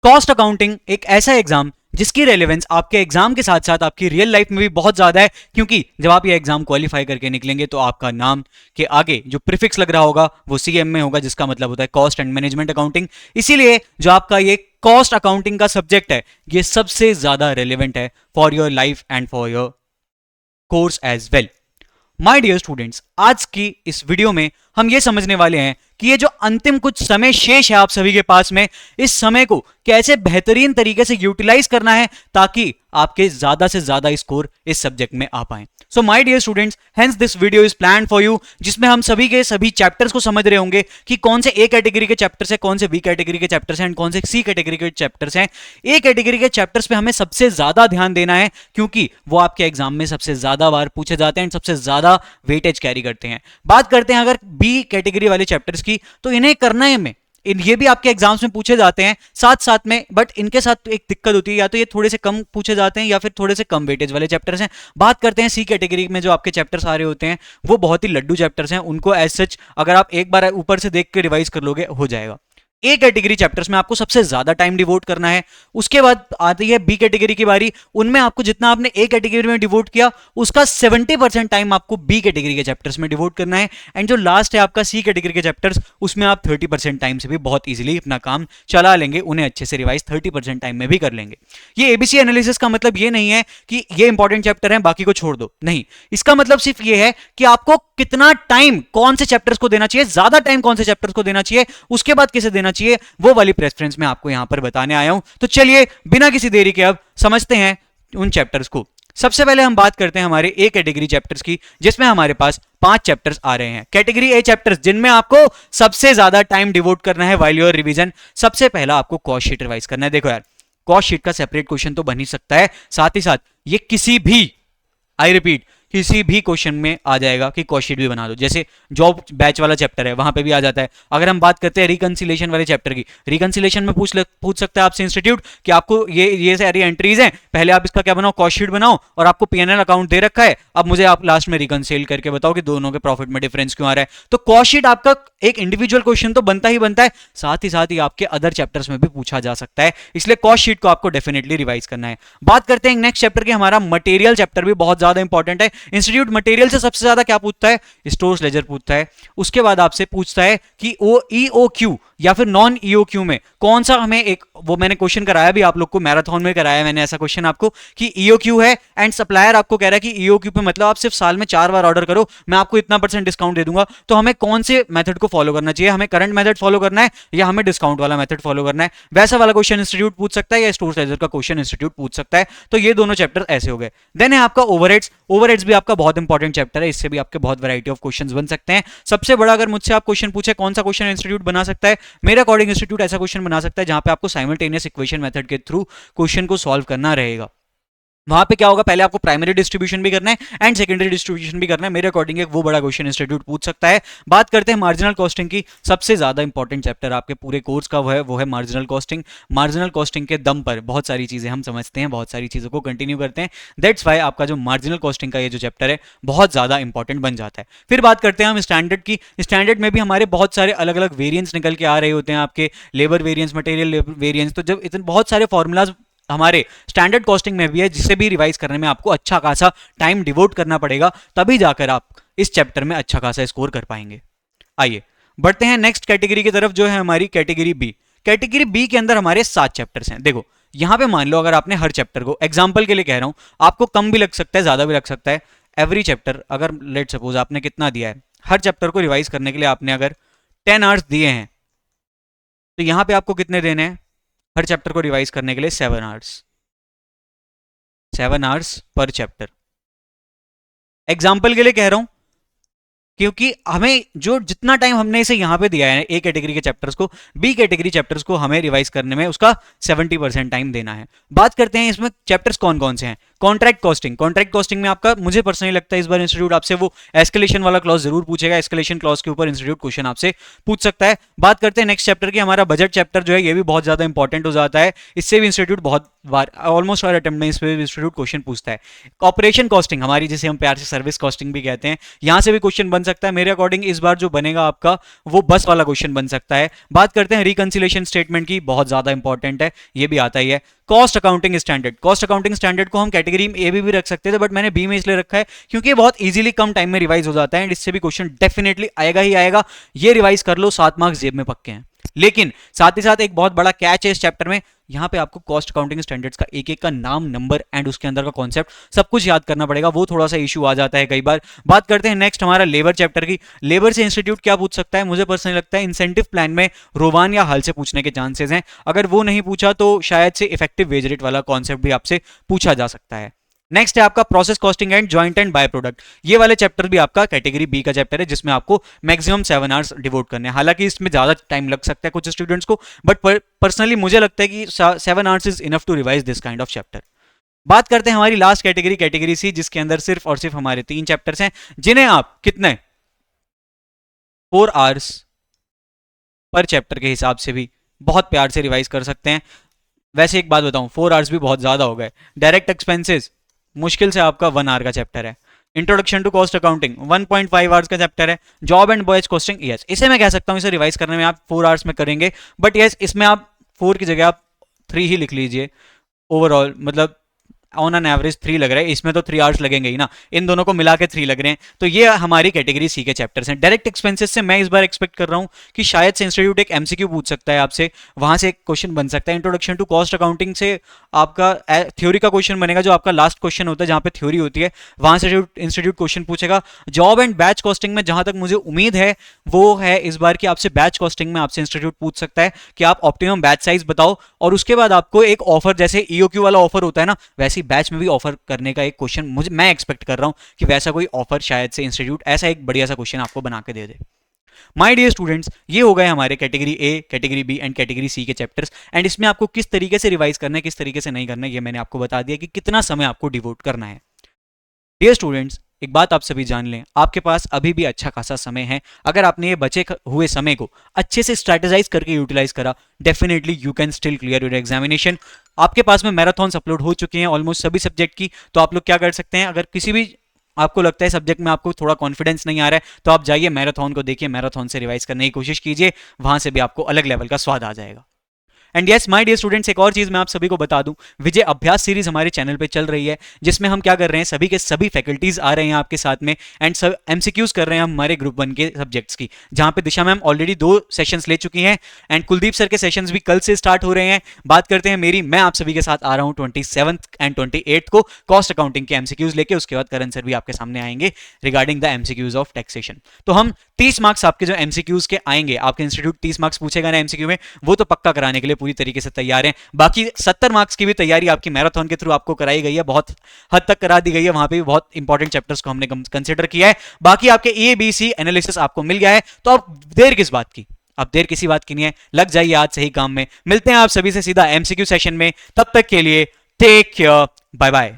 Cost accounting एक ऐसा exam जिसकी रेलेवेंस आपके एग्जाम के साथ साथ आपकी रियल लाइफ में भी बहुत ज्यादा है, क्योंकि जब आप ये एग्जाम क्वालिफाई करके निकलेंगे तो आपका नाम के आगे जो प्रीफिक्स लग रहा होगा वो सीएम में होगा, जिसका मतलब होता है कॉस्ट एंड मैनेजमेंट अकाउंटिंग। इसीलिए जो आपका ये कॉस्ट अकाउंटिंग का सब्जेक्ट है ये सबसे ज्यादा रेलिवेंट है for your life and for your course as well. My dear students, आज की इस वीडियो में हम ये समझने वाले हैं कि ये जो अंतिम कुछ समय शेष है आप सभी के पास में, इस समय को कैसे बेहतरीन तरीके से यूटिलाइज करना है ताकि आपके ज्यादा से ज्यादा स्कोर इस सब्जेक्ट में आ पाए। So my dear students, hence this video is plan for you, जिसमें हम सभी के सभी चैप्टर्स को समझ रहे होंगे कि कौन से ए कैटेगरी के चैप्टर्स हैं, कौन से बी कैटेगरी के चैप्टर्स हैं, कौन से सी कैटेगरी के चैप्टर्स हैं। ए कैटेगरी के चैप्टर्स पे हमें सबसे ज्यादा ध्यान देना है क्योंकि वो आपके एग्जाम में सबसे ज्यादा बार पूछे जाते हैं, सबसे ज्यादा वेटेज कैरी करते हैं। बात करते हैं अगर बी कैटेगरी वाले चैप्टर्स की, तो इन्हें करना है हमें, ये भी आपके एग्जाम्स में पूछे जाते हैं साथ साथ में, बट इनके साथ एक दिक्कत होती है, या तो ये थोड़े से कम पूछे जाते हैं या फिर थोड़े से कम वेटेज वाले चैप्टर्स हैं। बात करते हैं सी कैटेगरी में जो आपके चैप्टर्स आ रहे होते हैं वो बहुत ही लड्डू चैप्टर्स हैं, उनको एज सच अगर आप एक बार ऊपर से देख के रिवाइज कर लोगे हो जाएगा। ए कैटेगरी चैप्टर्स में आपको सबसे ज्यादा टाइम डिवोट करना है। उसके बाद आती है बी कैटेगरी की बारी, उनमें आपको जितना आपने ए कैटेगरी में डिवोट किया उसका 70% टाइम आपको बी कैटेगरी के चैप्टर्स में डिवोट करना है। एंड जो लास्ट है आपका सी कैटेगरी के चैप्टर्स, उसमें आप 30% टाइम से भी बहुत इजीली अपना काम चला लेंगे, उन्हें अच्छे से रिवाइज 30% टाइम में भी कर लेंगे। ये एबीसी एनालिसिस का मतलब ये नहीं है कि ये इंपॉर्टेंट चैप्टर है बाकी को छोड़ दो, नहीं, इसका मतलब सिर्फ ये है कि आपको कितना टाइम कौन से चैप्टर्स को देना चाहिए, ज्यादा टाइम कौन से चैप्टर्स को देना चाहिए, उसके बाद किसे देना चाहिए, वो वाली प्रेफरेंस मैं आपको यहां पर बताने आया हूं। तो चलिए बिना किसी देरी के अब समझते हैं उन चैप्टर्स को। सबसे पहले हम बात करते हैं हमारे ए कैटेगरी चैप्टर्स की, जिसमें हमारे पास 5 चैप्टर्स आ रहे हैं। कैटेगरी ए चैप्टर्स जिनमें आपको सबसे ज्यादा टाइम डिवोट करना है व्हाइल योर रिवीजन। सबसे पहला आपको कॉस्ट शीट रिवाइज करना है। देखो यार, कॉस्ट शीट का सेपरेट क्वेश्चन तो बन ही सकता है, साथ ही साथ ये किसी भी, आई रिपीट, किसी भी क्वेश्चन में आ जाएगा कि कॉस्ट शीट भी बना दो। जैसे जॉब बैच वाला चैप्टर है वहां पे भी आ जाता है। अगर हम बात करते हैं रिकंसिलेशन वाले चैप्टर की, रिकंसिलेशन में पूछ सकता है आपसे इंस्टीट्यूट कि आपको ये सारी एंट्रीज हैं, पहले आप इसका क्या बनाओ, कॉस्ट शीट बनाओ, और आपको पीएनएल अकाउंट दे रखा है, अब मुझे आप लास्ट में रिकंसिल करके बताओ कि दोनों के प्रॉफिट में डिफरेंस क्यों आ रहा है। तो कॉस्ट शीट आपका एक इंडिविजुअल क्वेश्चन तो बनता ही बनता है, साथ ही आपके अदर चैप्टर्स में भी पूछा जा सकता है, इसलिए कॉस्ट शीट को आपको डेफिनेटली रिवाइज करना है। बात करते हैं नेक्स्ट चैप्टर की, हमारा मटेरियल चैप्टर भी बहुत ज्यादा इंपॉर्टेंट है। इंस्टीट्यूट मटेरियल से सबसे ज्यादा क्या पूछता है, स्टोर्स लेजर पूछता है। उसके बाद आपसे पूछता है कि ओ ईओक्यू या फिर नॉन ईओक्यू में कौन सा हमें एक, वो मैंने क्वेश्चन कराया भी आप लोग को, मैराथन में कराया मैंने ऐसा क्वेश्चन आपको कि ईओक्यू है एंड सप्लायर आपको कह रहा है कि ईओक्यू पे मतलब आप सिर्फ साल में 4 बार ऑर्डर करो, मैं आपको इतना % डिस्काउंट दे दूंगा। तो हमें कौन से मेथड को फॉलो करना चाहिए, हमें करंट मेथड फॉलो करना है या हमें डिस्काउंट वाला मेथड फॉलो करना है, वैसा वाला क्वेश्चन इंस्टीट्यूट पूछ सकता है या स्टोर्स लेजर का क्वेश्चन इंस्टीट्यूट पूछ सकता है। तो ये दोनों चैप्टर ऐसे हो गए। देन है आपका ओवरहेड्स। ओवरहेड्स भी आपका बहुत इंपॉर्टेंट चैप्टर है, इससे भी आपके बहुत वैरायटी ऑफ क्वेश्चंस बन सकते हैं। सबसे बड़ा अगर मुझसे आप क्वेश्चन पूछे कौन सा क्वेश्चन इंस्टीट्यूट बना सकता है, मेरे अकॉर्डिंग इंस्टीट्यूट ऐसा क्वेश्चन बना सकता है जहां पे आपको साइमल्टेनियस इक्वेशन मेथड के थ्रू क्वेश्चन को सॉल्व करना रहेगा। वहां पे क्या होगा, पहले आपको प्राइमरी डिस्ट्रीब्यूशन भी करना है एंड सेकेंडरी डिस्ट्रीब्यूशन भी करना है, मेरे अकॉर्डिंग एक वो बड़ा क्वेश्चन इंस्टीट्यूट पूछ सकता है। बात करते हैं मार्जिनल कॉस्टिंग की। सबसे ज्यादा इंपॉर्टेंट चैप्टर आपके पूरे कोर्स का वो है मार्जिनल कॉस्टिंग। मार्जिनल कॉस्टिंग के दम पर बहुत सारी चीजें हम समझते हैं, बहुत सारी चीजों को कंटिन्यू करते हैं। दैट्स वाई आपका जो मार्जिनल कॉस्टिंग का ये जो चैप्टर है बहुत ज्यादा इंपॉर्टेंट बन जाता है। फिर बात करते हैं हम स्टैंडर्ड की। स्टैंडर्ड में भी हमारे बहुत सारे अलग अलग वेरियंस निकल के आ रहे होते हैं, आपके लेबर वेरियंस, मटेरियल वेरियंस। तो जब इतने बहुत सारे फॉर्मूलाज हमारे स्टैंडर्ड कॉस्टिंग में भी है, जिसे भी रिवाइज करने में आपको अच्छा खासा टाइम डिवोट करना पड़ेगा, तभी जाकर आप इस चैप्टर में अच्छा खासा स्कोर कर पाएंगे। आइए बढ़ते हैं नेक्स्ट कैटेगरी की तरफ, जो है हमारी कैटेगरी बी। कैटेगरी बी के अंदर हमारे 7 चैप्टर्स हैं। देखो यहां पे मान लो अगर आपने हर चैप्टर को, एग्जाम्पल के लिए कह रहा हूं, आपको कम भी लग सकता है ज्यादा भी लग सकता है, एवरी चैप्टर अगर लेट सपोज आपने कितना दिया है, हर चैप्टर को रिवाइज करने के लिए आपने अगर 10 आवर्स दिए हैं, तो यहां पे आपको कितने देने हैं, हर चैप्टर को रिवाइज करने के लिए 7 hours, 7 hours per chapter. Example के लिए कह रहा हूं क्योंकि हमें जो जितना टाइम हमने इसे यहां पे दिया है ए कैटेगरी के चैप्टर्स को, बी कैटेगरी चैप्टर्स को हमें रिवाइज करने में उसका 70% टाइम देना है। बात करते हैं इसमें चैप्टर्स कौन कौन से हैं। कॉन्ट्रैक्ट कॉस्टिंग में आपका, मुझे पर्सनली लगता है इस बार इंस्टीट्यूट आपसे वो एस्केलेशन वाला क्लॉज जरूर पूछेगा, एस्केलेशन क्लॉज के ऊपर इंस्टीट्यूट क्वेश्चन आपसे पूछ सकता है। बात करते हैं नेक्स्ट चैप्टर की, हमारा बजट चैप्टर जो है ये भी बहुत ज्यादा इंपॉर्टेंट हो जाता है, इससे भी इंस्टीट्यूट बहुत बार, ऑलमोस्ट हर अटेम्प्ट में इस पे इंस्टीट्यूट क्वेश्चन पूछता है। ऑपरेशन कॉस्टिंग हमारी, जिसे हम प्यार से सर्विस कॉस्टिंग भी कहते हैं, यहां से भी क्वेश्चन बन सकता है। मेरे अकॉर्डिंग इस बार जो बनेगा आपका वो बस वाला क्वेश्चन बन सकता है। बात करते हैं रिकंसिलेशन स्टेटमेंट की, बहुत ज्यादा इंपॉर्टेंट है, ये भी आता ही है। कॉस्ट अकाउंटिंग स्टैंडर्ड को हम कैटेगरी ए भी रख सकते थे, बट मैंने बी में इसलिए रखा है क्योंकि ये बहुत इजीली कम टाइम में रिवाइज हो जाता है एंड इससे भी क्वेश्चन डेफिनेटली आएगा ही आएगा। ये रिवाइज कर लो, 7 मार्क्स जेब में पक्के हैं। लेकिन साथ ही साथ एक बहुत बड़ा कैच है इस चैप्टर में, यहां पे आपको कॉस्ट अकाउंटिंग स्टैंडर्ड्स का एक एक का नाम, नंबर एंड उसके अंदर का कॉन्सेप्ट सब कुछ याद करना पड़ेगा, वो थोड़ा सा इशू आ जाता है कई बार। बात करते हैं नेक्स्ट हमारा लेबर चैप्टर की। लेबर से इंस्टीट्यूट क्या पूछ सकता है, मुझे पर्सनली लगता है इंसेंटिव प्लान में रोवान या हल से पूछने के चांसेस हैं। अगर वो नहीं पूछा तो शायद से इफेक्टिव वेज रेट वाला कॉन्सेप्ट भी आपसे पूछा जा सकता है। नेक्स्ट है आपका process costing and joint and by product. ये वाले चैप्टर भी आपका कैटेगरी बी का चैप्टर है, जिसमें आपको मैक्सिमम 7 आवर्स डिवोट करने हैं। हालांकि इसमें ज्यादा टाइम लग सकता है कुछ स्टूडेंट्स को, बट पर्सनली मुझे लगता है कि 7 hours is enough to revise this kind of chapter. बात करते हैं हमारी लास्ट कैटेगरी, कैटेगरी सी, जिसके अंदर सिर्फ और सिर्फ हमारे 3 चैप्टर्स हैं, जिन्हें आप कितने 4 आवर्स पर चैप्टर के हिसाब से भी बहुत प्यार से रिवाइज कर सकते हैं। वैसे एक बात बताऊं, 4 आवर्स भी बहुत ज्यादा हो गए। डायरेक्ट एक्सपेंसेस मुश्किल से आपका 1 आवर का चैप्टर है। Introduction to cost accounting 1.5 hours का चैप्टर है। Job and boys costing, yes इसे मैं कह सकता हूं, इसे रिवाइज करने में आप 4 आवर्स में करेंगे, बट यस इसमें आप 4 की जगह आप 3 ही लिख लीजिए ओवरऑल, मतलब ऑन एन एवरेज 3 लग रहा है, इसमें तो 3 आवर्स लगेंगे ही ना, इन दोनों को मिला के 3 लग रहे हैं। तो ये हमारी कैटेगरी सी के चैप्टर्स हैं। डायरेक्ट एक्सपेंसेस से मैं इस बार एक्सपेक्ट कर रहा हूं कि शायद से इंस्टीट्यूट एक एमसीक्यू पूछ सकता है आपसे, वहां से एक क्वेश्चन बन सकता है। इंट्रोडक्शन टू कॉस्ट अकाउंटिंग से आपका थ्योरी का क्वेश्चन बनेगा, जो आपका लास्ट क्वेश्चन होता है जहां पे थ्योरी होती है, वहां से इंस्टीट्यूट क्वेश्चन पूछेगा। जॉब एंड बैच कॉस्टिंग में जहां तक मुझे उम्मीद है वो है इस बार की आपसे बैच कॉस्टिंग में आपसे इंस्टीट्यूट पूछ सकता है कि आप ऑप्टिमम बैच साइज बताओ, और उसके बाद आपको एक ऑफर, जैसे ईओक्यू वाला ऑफर होता है ना, वैसी बैच में भी ऑफर करने का एक क्वेश्चन मैं एक्सपेक्ट कर रहा हूं कि वैसा कोई ऑफर शायद से इंस्टीट्यूट ऐसा एक बढ़िया सा क्वेश्चन आपको बना के दे दे। माय डियर स्टूडेंट्स, ये हो गए हमारे category A, category B and category C के चैप्टर्स, एंड इसमें आपको किस तरीके से रिवाइज करना है, किस तरीके से नहीं करना है, ये मैंने आपको बता दिया कि कितना समय आपको डिवोट करना है। डियर स्टूडेंट्स, एक बात आप सभी जान लें, आपके पास अभी भी अच्छा खासा समय है। अगर आपने ये बचे हुए समय को अच्छे से स्ट्रेटेजाइज करके यूटिलाइज करा, definitely you can still clear your examination. आपके पास में मैराथन्स अपलोड हो चुकी हैं ऑलमोस्ट सभी सब्जेक्ट की, तो आप लोग क्या कर सकते हैं, अगर किसी भी आपको लगता है सब्जेक्ट में आपको थोड़ा कॉन्फिडेंस नहीं आ रहा है, तो आप जाइए मैराथन को देखिए, मैराथन से रिवाइज करने की कोशिश कीजिए, वहां से भी आपको अलग लेवल का स्वाद आ जाएगा। And yes my dear students, एक और चीज मैं आप सभी को बता दूं, विजय अभ्यास सीरीज हमारे चैनल पे चल रही है, जिसमें हम क्या कर रहे हैं, सभी के सभी फैकल्टीज आ रहे हैं आपके साथ में एंड सब एमसीक्यूज कर रहे हैं हम हमारे ग्रुप 1 के सब्जेक्ट्स की, जहां पे दिशा मैम ऑलरेडी 2 सेशंस ले चुकी हैं एंड कुलदीप सर के सेशंस भी कल से स्टार्ट हो रहे हैं। बात करते हैं मेरी, मैं आप सभी के साथ आ रहा हूं 27 एंड 28 को कॉस्ट अकाउंटिंग के एमसीक्यूज लेके, उसके बाद करण सर भी आपके सामने आएंगे regarding the MCQs of taxation. तो हम 30 मार्क्स आपके जो एमसीक्यूज के आएंगे, आपके इंस्टीट्यूट 30 मार्क्स पूछेगा ना एमसीक्यू में, वो तो पक्का कराने के लिए पूरी तरीके से तैयार हैं। बाकी 70 मार्क्स की भी तैयारी आपकी मैराथन के थ्रू आपको कराई गई है, बहुत हद तक करा दी गई है, वहां पे भी बहुत इंपॉर्टेंट चैप्टर्स को हमने कंसीडर किया है। बाकी आपके ए बी सी एनालिसिस आपको मिल गया है, तो अब देर किस बात की, अब देर किसी बात की नहीं है, लग जाइए आज सही काम में। मिलते हैं आप सभी से सीधा एमसीक्यू सेशन में, तब तक के लिए टेक केयर, बाय बाय।